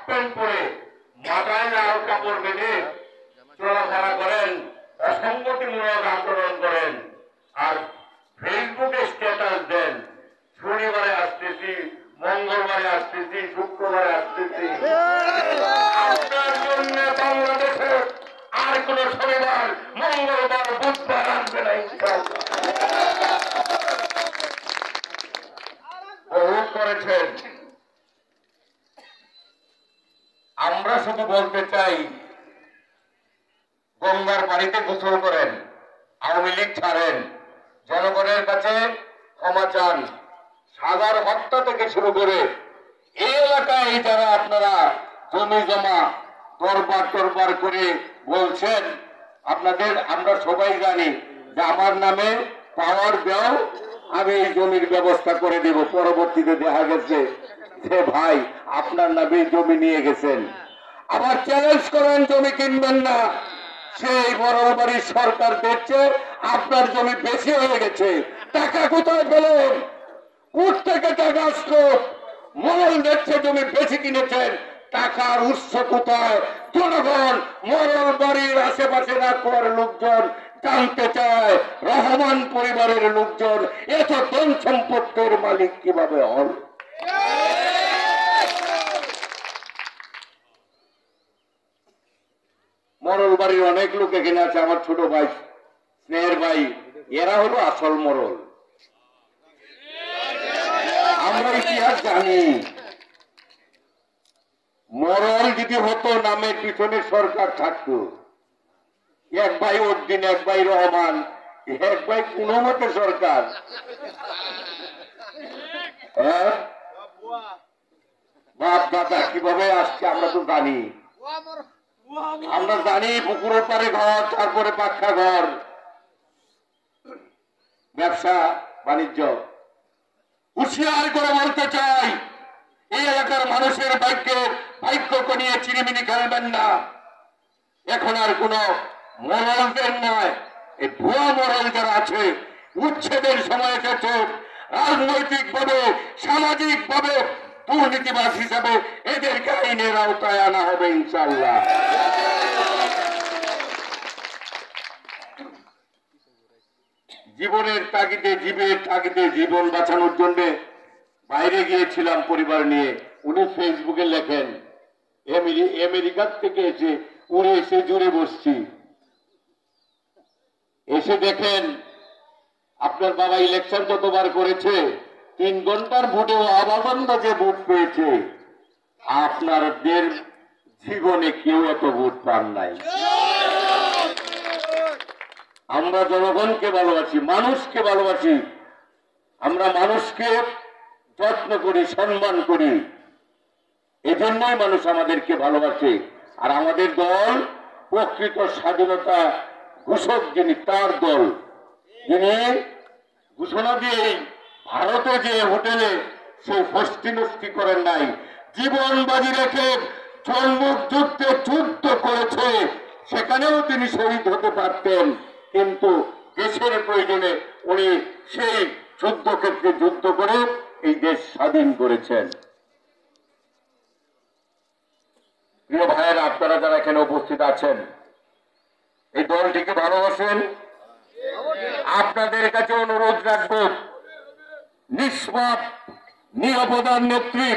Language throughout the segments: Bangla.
প্যান্ট পরে মাথায় লাল কাপড় বেঁধে চলাফেরা করেন, অসংগতিমূলক আচরণ করেন, আর ফেসবুকে স্ট্যাটাস দেন শনিবারে আসতেছি, মঙ্গলবারে আসতেছি, শুক্রবারে আসতেছি। আপনার জন্য বাংলাদেশে আর কোন শনিবার, মঙ্গলবার, বুধবার আসবে না ইনশাআল্লাহ। বহু করেছেন। আমরা শুধু বলতে চাই, গঙ্গার পানিতে গোসল করেন, আওয়ামী লীগ ছাড়েন, জনগণের কাছে ক্ষমা চান। সাগর হত্যা থেকে শুরু করে এই এলাকায় যারা আপনারা জমি জমা দরবার করে বলছেন, আপনাদের আমরা সবাই জানি যে আমার নামে পাওয়ার দাও, আমি এই জমির ব্যবস্থা করে দেব। পরবর্তীতে দেখা গেছে যে ভাই আপনার নামে জমি নিয়ে গেছেন। আবার চ্যালেঞ্জ করেন জমি কিনবেন না, সেই বড়বাড়ির সরকার দেখছে আপনার জমি বেশি হয়ে গেছে, টাকা কোথায় পেলেন? কোথ থেকে টাকা আসলো? মরল দেখছে জমি বেশি কিনেছেন, টাকার উৎস কোথায়? জনগণ, মরল বাড়ির আশেপাশে রাখার লোকজন জানতে চায় রহমান পরিবারের লোকজন এত ধন সম্পত্তির মালিক কিভাবে হল। মরল বাড়ির অনেক লোক এখানে আছে, আমার ছোট ভাই, স্নেহের ভাই, এরা হলো আসল মরল। আমরা ইতিহাস জানি, মরল যদি হতো নামের পিছনে সরকার থাকতো, এক ভাই উদ্দিন, এক ভাই রহমান, এক ভাই কোন মতে সরকার। বাপ দাদা কিভাবে আসছে আমরা তো জানি। আমরা জানি পুকুরের পারে ঘর, তারপরে পাক্কা ঘর, ব্যবসা বাণিজ্য। হুঁশিয়ার করে বলতে চাই, এই এলাকার মানুষের ভাগ্যকে নিয়ে চিনিমিনি খেলবেন না। এখন আর কোন মরলদের নয়, এই ভুয়া মরল যারা আছে, উচ্ছেদের সময় এসেছে। রাজনৈতিক ভাবে, সামাজিক ভাবে দুর্নীতিবাজ হিসাবে এদেরকে আইনের আওতায় আনা হবে ইনশাআল্লাহ। জীবনের তাগিদে, জীবের তাগিদে, জীবন বাঁচানোর জন্য বাইরে গিয়েছিলাম পরিবার নিয়ে। উনি ফেসবুকে লেখেন, আমেরিকার থেকে এসে উড়ে এসে জুড়ে বসছি। এসে দেখেন আপনার বাবা ইলেকশন যতবার করেছে 3 ঘন্টার ভোটেও আবাসন্দাজে ভোট পেয়েছে। আপনাদের জীবনে কেউ এত ভোট পান নাই। আমরা জনগণকে ভালোবাসি, মানুষকে ভালোবাসি, আমরা মানুষকে যত্ন করি, সম্মান করি, এজন্যই মানুষ আমাদেরকে ভালোবাসে। আর আমাদের দল প্রকৃত স্বাধীনতা ঘোষক যিনি, তার দল, যিনি ঘোষণা দিয়ে ভারতে যে হোটেলে সে ফষ্টি নষ্টি করেন নাই, জীবন বাজি রেখে জন্মুখ যুদ্ধে যুদ্ধ করেছে, সেখানেও তিনি শহীদ হতে পারতেন, কিন্তু দেশের প্রয়োজনে উনি সেই যুদ্ধক্ষেত্রে যুদ্ধ করে এই দেশ স্বাধীন করেছেন। প্রিয় ভাইয়েরা, আপনারা যারা এখানে উপস্থিত আছেন, এই দলটিকে ভালোবাসেন, আপনাদের কাছে অনুরোধ রাখবো, নিষ্পাপ নিরাপদার নেত্রী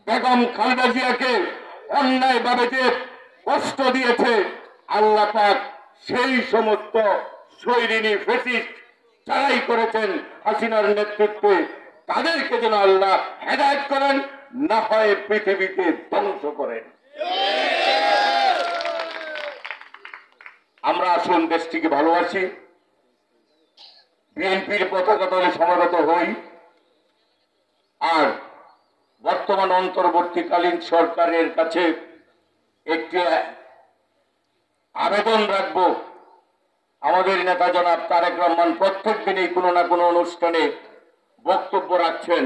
বেগম খালেদা জিয়াকে অন্যায়ভাবে যে কষ্ট দিয়েছে, আল্লাহ পাক সেই সমস্ত শৈরিনী ফ্যাসিস্ট যারাই করেছেন হাসিনার নেতৃত্বে, তাদেরকে যেন আল্লাহ হেদায়েত করেন, না হয় পৃথিবীতে ধ্বংস করেন। আমরা আসুন দেশটিকে ভালোবাসি, বিএনপির পতাকা তলে সমাগত হই, আর বর্তমান অন্তর্বর্তীকালীন সরকারের কাছে একটি আবেদন রাখব। আমাদের নেতা জনাব তারেক রহমান প্রত্যেক দিনই কোনো না কোনো অনুষ্ঠানে বক্তব্য রাখছেন।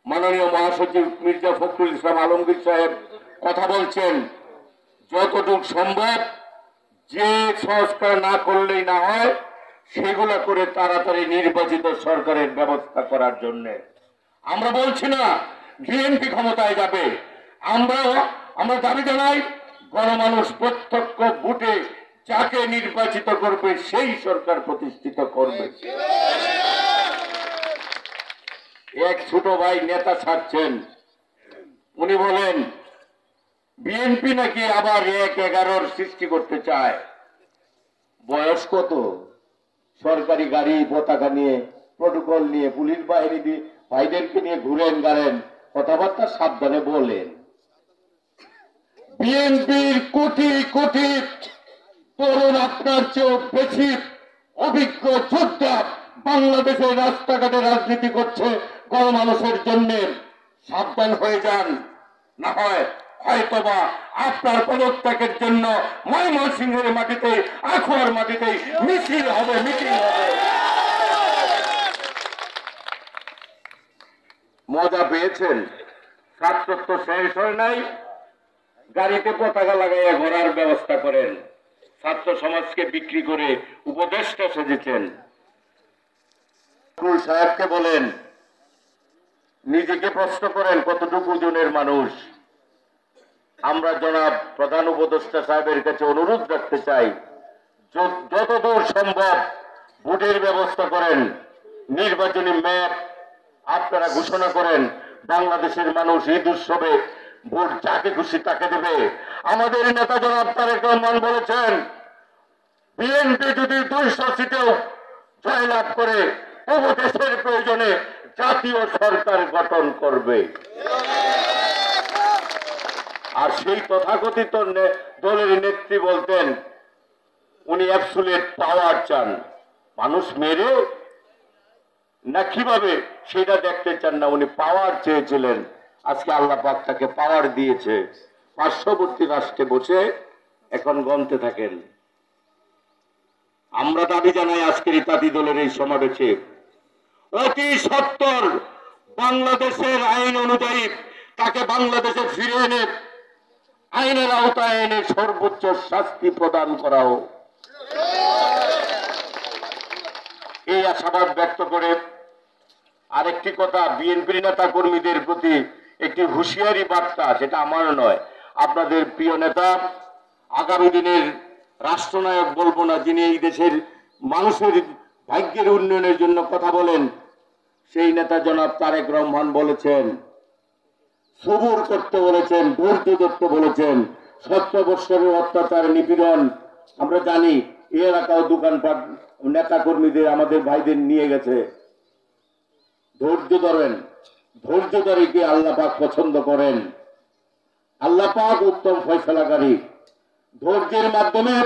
মাননীয় মহাসচিব মির্জা ফখরুল ইসলাম আলমগীর সাহেব কথা বলছেন, যতটুকু সম্ভব যে সংস্কার না করলেই না হয় সেগুলো করে তাড়াতাড়ি নির্বাচিত সরকারের ব্যবস্থা করার জন্য। আমরা বলছি না বিএনপি ক্ষমতায় যাবে, আমরা আমরা দাবি জানাই গণমানুষ প্রত্যক্ষ ভোটে যাকে নির্বাচিত করবে সেই সরকার প্রতিষ্ঠিত করবে। এক ছোট ভাই নেতা ছাড়ছেন, উনি বলেন বিএনপি নাকি আবার ১-১১ সৃষ্টি করতে চায়। বয়স কত? সরকারি গাড়ি পতাকা নিয়ে, প্রটোকল নিয়ে, পুলিশ বাহিনী দিয়ে ভাইদেরকে নিয়ে ঘুরেন গাড়েন, কথাবার্তা সাবধানে বলেন। বিএনপির কোটি কোটি তরুণ আপনার চেয়েও বেশি অভিজ্ঞ যোদ্ধা বাংলাদেশের রাস্তাঘাটে রাজনীতি করছে গণমানুষের জন্য। সাবধান হয়ে যান, না হয় হয়তোবা আপনার পদত্যাগের জন্য ময়মনসিংহের মাটিতে, আখুয়ার মাটিতে মিছিল হবে, মিটিং হবে। মজা পেয়েছেন? ছাত্র তো শেষ হয় নাই, গাড়িতে পতাকা লাগাইয়া ঘোরার ব্যবস্থা করেন, ছাত্র সমাজকে বিক্রি করে উপদেষ্টা সেজেছেন। সাহেবকে বলেন, নিজেকে প্রশ্ন করেন কতটুকু ওজনের মানুষ। আমরা জনাব প্রধান উপদেষ্টা সাহেবের কাছে অনুরোধ রাখতে চাই, যতদূর সম্ভব ভোটের ব্যবস্থা করেন, নির্বাচনী ম্যাপ আপনারা ঘোষণা করেন। বাংলাদেশের মানুষ ঈদ উৎসবে ভোট যাকে খুশি তাকে দেবে। আমাদের নেতা জনাব তারেক রহমান বলেছেন, বিএনপি যদি 200 সিটেও জয়লাভ করে তবু দেশের প্রয়োজনে জাতীয় সরকার গঠন করবে। আর সেই তথাকথিত দলের নেত্রী বলতেন উনি অ্যাবসুলেট পাওয়ার চান, মানুষ মেরে না কিভাবে সেটা দেখতে চান না, উনি পাওয়ার চেয়েছিলেন। আজকে আল্লাহ পাক তাকে পাওয়ার দিয়েছে। পার্শ্ববর্তী রাষ্ট্রে বসে এখন গণতে থাকেন। আমরা দাবি জানাই আজকের তাঁতি দলের এই সমাবেশে অতি সত্বর বাংলাদেশের আইন অনুযায়ী তাকে বাংলাদেশে ফিরে এনে আইনের আওতায় এনে সর্বোচ্চ শাস্তি প্রদান করা হোক, এই আশাবাদ ব্যক্ত করে আরেকটি কথা, বিএনপির নেতা কর্মীদের প্রতি একটি হুঁশিয়ারি বার্তা, সেটা আমার নয়, আপনাদের প্রিয় নেতা, আগামী দিনের রাষ্ট্রনায়ক বলবো না, যিনি এই দেশের মানুষের ভাগ্যের উন্নয়নের জন্য কথা বলেন, সেই নেতা জনাব তারেক রহমান বলেছেন, সবুর করতে বলেছেন, ধৈর্য ধরতে বলেছেন। 17 বৎসরের অত্যাচার নিপীড়ন আমরা জানি, এই এলাকাও দোকানপাট নেতা কর্মীদের আমাদের ভাইদের নিয়ে গেছে। ধৈর্য ধরেন, ধৈর্য ধরে কি আল্লাহ পাক পছন্দ করেন। আল্লাহ পাক উত্তম ফয়সালাকারী। ধৈর্যের মাধ্যমে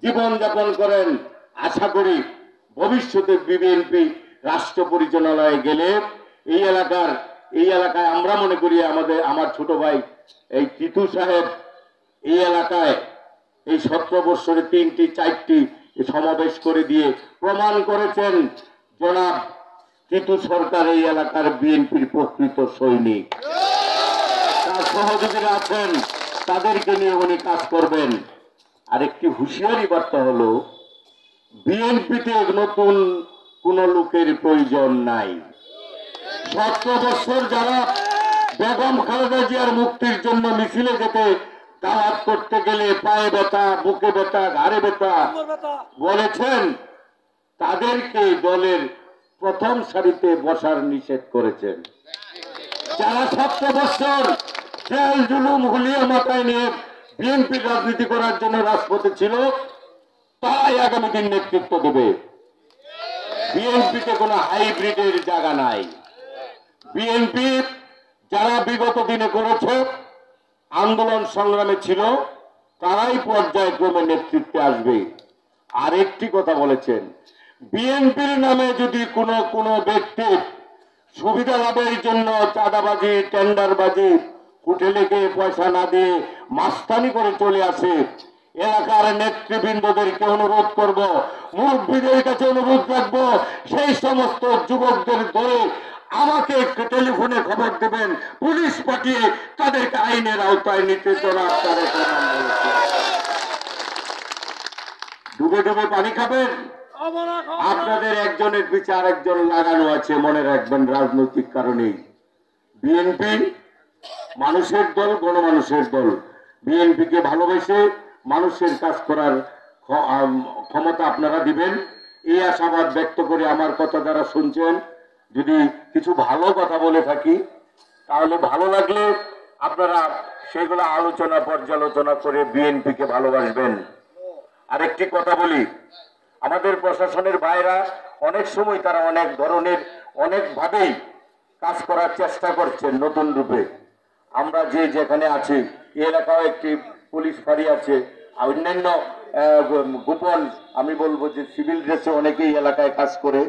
জীবন যাপন করেন। আশা করি ভবিষ্যতে বিএনপি রাষ্ট্র পরিচালনায় গেলে এই এলাকায় আমরা মনে করি আমার ছোট ভাই এই তিতু সাহেব এই এলাকায় এই 17 বৎসরে 3টি 4টি সমাবেশ করে দিয়ে প্রমাণ করেছেন জনাব তিতু সরকার এই এলাকার বিএনপির প্রকৃত সৈনিক। তার সহযোগীরা আছেন, তাদেরকে নিয়ে উনি কাজ করবেন। আরেকটি হুঁশিয়ারি বার্তা হলো, বিএনপিতে নতুন কোন লোকের প্রয়োজন নাই। 17 বছর যারা বেগম খালেদা জিয়ার মুক্তির জন্য মিছিলে যেতে দাওয়াত করতে গেলে পায়ে ব্যথা, বুকে ব্যথা, ঘাড়ে ব্যথা বলেছেন, তাদেরকে দলের প্রথম সারিতে বসার নিষেধ করেছেন। যারা 17 বছর জেল জুলুম হুলিয়া মাথায় নিয়ে বিএনপির রাজনীতি করার জন্য রাজপথে ছিল, তাই আগামী দিন নেতৃত্ব দেবে। বিএনপিতে কোনো হাইব্রিডের জায়গা নাই। বিএনপি যারা বিগত দিনে করেছে, আন্দোলন সংগ্রামে ছিল, তারাই পর্যায়ক্রমে নেতৃত্বে আসবে। আরেকটি কথা বলেছেন, বিএনপির নামে যদি কোনো ব্যক্তি সুবিধা লাভের জন্য চাঁদাবাজি, টেন্ডারবাজি, হোটেলে গিয়ে পয়সা না দিয়ে মাস্তানি করে চলে আসে, এলাকার নেতৃবৃন্দদেরকে অনুরোধ করব, মুরব্বীদের কাছে অনুরোধ রাখবো, সেই সমস্ত যুবকদের ধরে আমাকে একটু টেলিফোনে খবর দেবেন, পুলিশ পাঠিয়ে তাদেরকে আইনের আওতায় নিতে ডুবে ডুবে পানি খাবেন। আপনাদের একজনের পিছে আরেকজন লাগানো আছে, মনে রাখবেন, রাজনৈতিক কারণে। বিএনপি মানুষের দল, গণমানুষের দল। বিএনপিকে ভালোবেসে মানুষের কাজ করার ক্ষমতা আপনারা দিবেন, এই আশাবাদ ব্যক্ত করে আমার কথা যারা শুনছেন, যদি কিছু ভালো কথা বলে থাকি তাহলে ভালো লাগলে আপনারা সেগুলো আলোচনা পর্যালোচনা করে বিএনপিকে ভালোবাসবেন। আরেকটি কথা বলি, আমাদের প্রশাসনের ভাইরা অনেক সময় তারা অনেক ধরনের অনেকভাবেই কাজ করার চেষ্টা করছেন নতুন রূপে। আমরা যে যেখানে আছি এই এলাকাও একটি পুলিশ ফাঁড়ি আছে, অন্যান্য গোপন আমি বলবো যে সিভিল ড্রেসে অনেকেই এলাকায় কাজ করে,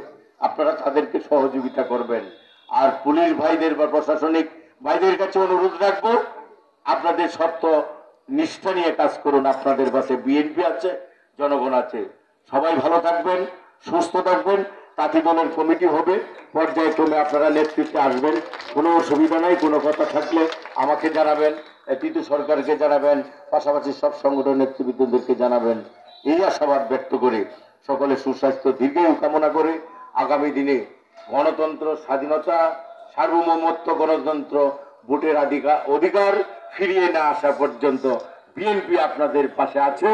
আপনারা তাদেরকে সহযোগিতা করবেন। আর পুলিশ ভাইদের বা প্রশাসনিক ভাইদের কাছে অনুরোধ রাখবো, আপনাদের সত্য নিষ্ঠা নিয়ে কাজ করুন। আপনাদের পাশে বিএনপি আছে, জনগণ আছে। সবাই ভালো থাকবেন, সুস্থ থাকবেন। তাঁতি দলের কমিটি হবে, পর্যায়ক্রমে আপনারা নেতৃত্বে আসবেন। কোনো অসুবিধা নাই, কোনো কথা থাকলে আমাকে জানাবেন, টিটু সরকারকে জানাবেন, পাশাপাশি সব সংগঠন নেতৃবৃন্দদেরকে জানাবেন। এই আশাবাদ ব্যক্ত করে সকলে সুস্বাস্থ্য দীর্ঘায়ু কামনা করে আগামী দিনে গণতন্ত্র, স্বাধীনতা, সার্বভৌমত্ব, গণতন্ত্র, ভোটের অধিকার ফিরিয়ে না আসা পর্যন্ত বিএনপি আপনাদের পাশে আছে,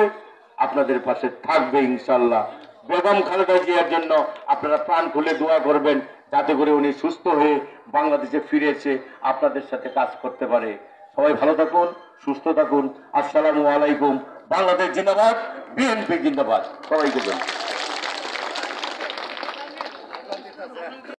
আপনাদের পাশে থাকবে ইনশাল্লাহ। বেগম খালেদা জিয়ার জন্য আপনারা প্রাণ খুলে দোয়া করবেন, যাতে করে উনি সুস্থ হয়ে বাংলাদেশে ফিরে এসে আপনাদের সাথে কাজ করতে পারে। সবাই ভালো থাকুন, সুস্থ থাকুন। আসসালামু আলাইকুম। বাংলাদেশ জিন্দাবাদ, বিএনপি জিন্দাবাদ। সবাইকে ধন্যবাদ।